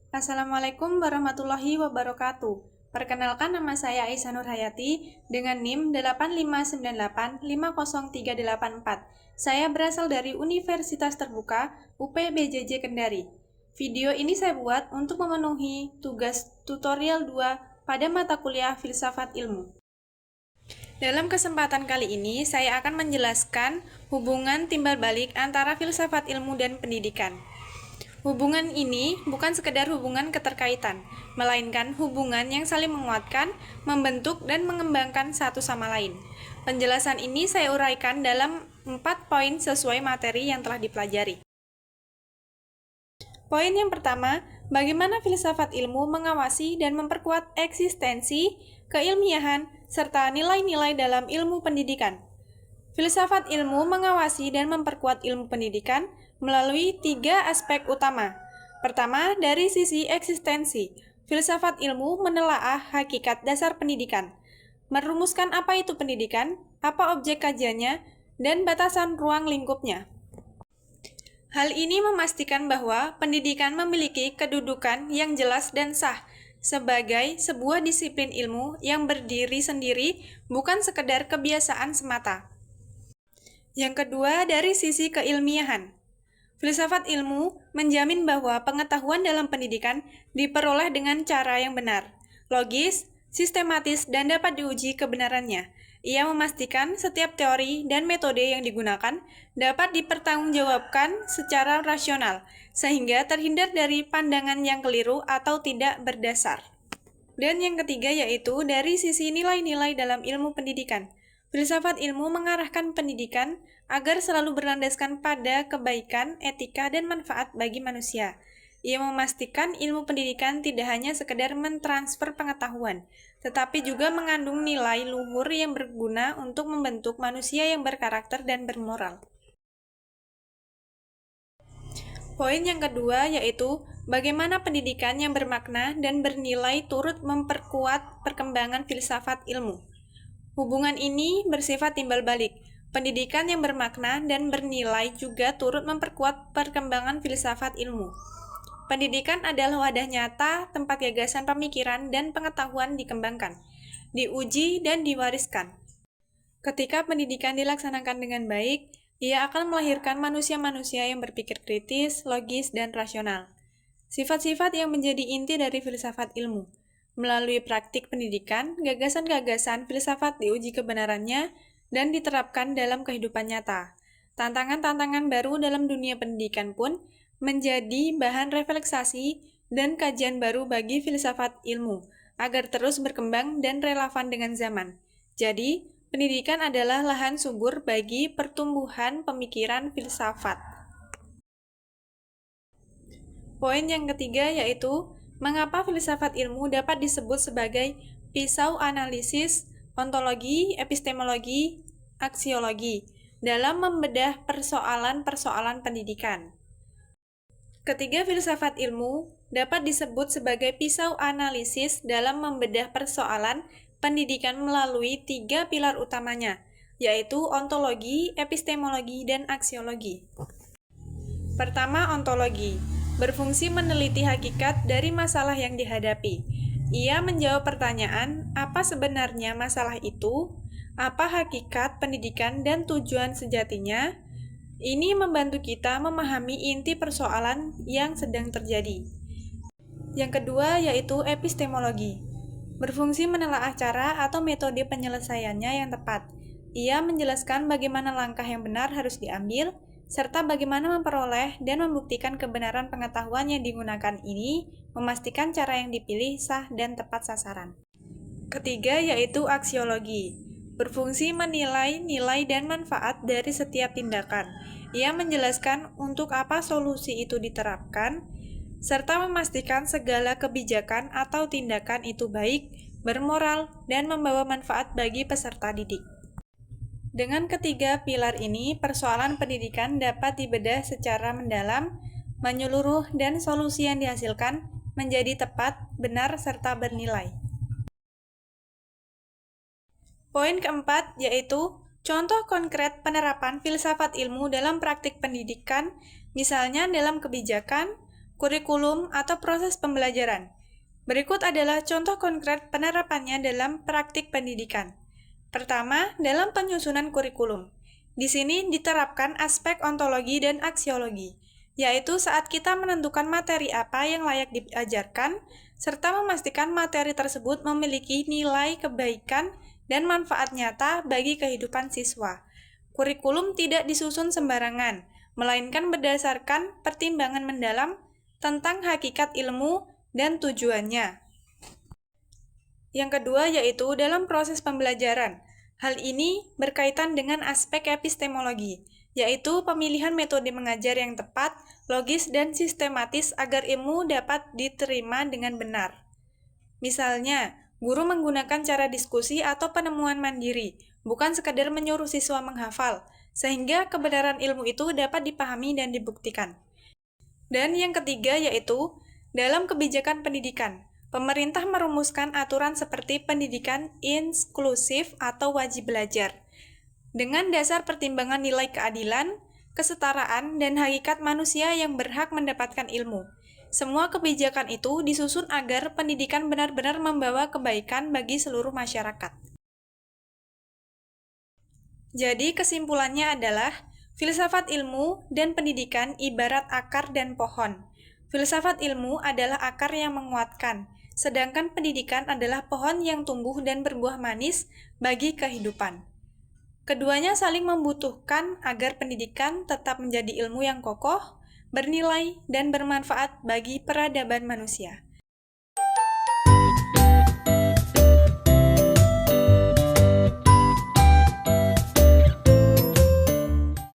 Assalamualaikum warahmatullahi wabarakatuh. Perkenalkan, nama saya Aisyah Nurhayati dengan NIM 8598503844. Saya berasal dari Universitas Terbuka UPBJJ Kendari. Video ini saya buat untuk memenuhi tugas tutorial 2 pada mata kuliah Filsafat Ilmu. Dalam kesempatan kali ini, saya akan menjelaskan hubungan timbal balik antara filsafat ilmu dan pendidikan. Hubungan ini bukan sekedar hubungan keterkaitan, melainkan hubungan yang saling menguatkan, membentuk, dan mengembangkan satu sama lain. Penjelasan ini saya uraikan dalam 4 poin sesuai materi yang telah dipelajari. Poin yang pertama, bagaimana filsafat ilmu mengawasi dan memperkuat eksistensi, keilmiahan, serta nilai-nilai dalam ilmu pendidikan. Filsafat ilmu mengawasi dan memperkuat ilmu pendidikan melalui 3 aspek utama. Pertama, dari sisi eksistensi, filsafat ilmu menelaah hakikat dasar pendidikan, merumuskan apa itu pendidikan, apa objek kajiannya, dan batasan ruang lingkupnya. Hal ini memastikan bahwa pendidikan memiliki kedudukan yang jelas dan sah sebagai sebuah disiplin ilmu yang berdiri sendiri, bukan sekedar kebiasaan semata. Yang kedua, dari sisi keilmiahan. Filsafat ilmu menjamin bahwa pengetahuan dalam pendidikan diperoleh dengan cara yang benar, logis, sistematis, dan dapat diuji kebenarannya. Ia memastikan setiap teori dan metode yang digunakan dapat dipertanggungjawabkan secara rasional, sehingga terhindar dari pandangan yang keliru atau tidak berdasar. Dan yang ketiga yaitu dari sisi nilai-nilai dalam ilmu pendidikan. Filsafat ilmu mengarahkan pendidikan agar selalu berlandaskan pada kebaikan, etika, dan manfaat bagi manusia. Ia memastikan ilmu pendidikan tidak hanya sekedar mentransfer pengetahuan, tetapi juga mengandung nilai luhur yang berguna untuk membentuk manusia yang berkarakter dan bermoral. Poin yang kedua yaitu bagaimana pendidikan yang bermakna dan bernilai turut memperkuat perkembangan filsafat ilmu. Hubungan ini bersifat timbal balik. Pendidikan yang bermakna dan bernilai juga turut memperkuat perkembangan filsafat ilmu. Pendidikan adalah wadah nyata tempat gagasan pemikiran dan pengetahuan dikembangkan, diuji, dan diwariskan. Ketika pendidikan dilaksanakan dengan baik, ia akan melahirkan manusia-manusia yang berpikir kritis, logis, dan rasional. Sifat-sifat yang menjadi inti dari filsafat ilmu. Melalui praktik pendidikan, gagasan-gagasan filsafat diuji kebenarannya dan diterapkan dalam kehidupan nyata. Tantangan-tantangan baru dalam dunia pendidikan pun menjadi bahan refleksasi dan kajian baru bagi filsafat ilmu, agar terus berkembang dan relevan dengan zaman. Jadi, pendidikan adalah lahan subur bagi pertumbuhan pemikiran filsafat. Poin yang ketiga yaitu, mengapa filsafat ilmu dapat disebut sebagai pisau analisis, ontologi, epistemologi, aksiologi, dalam membedah persoalan-persoalan pendidikan. Ketiga filsafat ilmu dapat disebut sebagai pisau analisis dalam membedah persoalan pendidikan melalui 3 pilar utamanya, yaitu ontologi, epistemologi, dan aksiologi. Pertama, ontologi. Berfungsi meneliti hakikat dari masalah yang dihadapi. Ia menjawab pertanyaan, apa sebenarnya masalah itu, apa hakikat pendidikan dan tujuan sejatinya. Ini membantu kita memahami inti persoalan yang sedang terjadi. Yang kedua yaitu epistemologi. Berfungsi menelaah cara atau metode penyelesaiannya yang tepat. Ia menjelaskan bagaimana langkah yang benar harus diambil, serta bagaimana memperoleh dan membuktikan kebenaran pengetahuan yang digunakan ini, memastikan cara yang dipilih sah dan tepat sasaran. Ketiga yaitu aksiologi. Berfungsi menilai nilai dan manfaat dari setiap tindakan. Ia menjelaskan untuk apa solusi itu diterapkan, serta memastikan segala kebijakan atau tindakan itu baik, bermoral, dan membawa manfaat bagi peserta didik. Dengan ketiga pilar ini, persoalan pendidikan dapat dibedah secara mendalam, menyeluruh, dan solusi yang dihasilkan menjadi tepat, benar, serta bernilai. Poin keempat yaitu contoh konkret penerapan filsafat ilmu dalam praktik pendidikan, misalnya dalam kebijakan, kurikulum atau proses pembelajaran. Berikut adalah contoh konkret penerapannya dalam praktik pendidikan. Pertama, dalam penyusunan kurikulum. Di sini diterapkan aspek ontologi dan aksiologi, yaitu saat kita menentukan materi apa yang layak diajarkan, serta memastikan materi tersebut memiliki nilai kebaikan dan manfaat nyata bagi kehidupan siswa. Kurikulum tidak disusun sembarangan, melainkan berdasarkan pertimbangan mendalam tentang hakikat ilmu dan tujuannya. Yang kedua yaitu dalam proses pembelajaran. Hal ini berkaitan dengan aspek epistemologi, yaitu pemilihan metode mengajar yang tepat, logis, dan sistematis agar ilmu dapat diterima dengan benar. Misalnya, guru menggunakan cara diskusi atau penemuan mandiri, bukan sekadar menyuruh siswa menghafal, sehingga kebenaran ilmu itu dapat dipahami dan dibuktikan. Dan yang ketiga yaitu dalam kebijakan pendidikan. Pemerintah merumuskan aturan seperti pendidikan inklusif atau wajib belajar, dengan dasar pertimbangan nilai keadilan, kesetaraan, dan hakikat manusia yang berhak mendapatkan ilmu. Semua kebijakan itu disusun agar pendidikan benar-benar membawa kebaikan bagi seluruh masyarakat. Jadi kesimpulannya adalah, filsafat ilmu dan pendidikan ibarat akar dan pohon. Filsafat ilmu adalah akar yang menguatkan, sedangkan pendidikan adalah pohon yang tumbuh dan berbuah manis bagi kehidupan. Keduanya saling membutuhkan agar pendidikan tetap menjadi ilmu yang kokoh, bernilai, dan bermanfaat bagi peradaban manusia.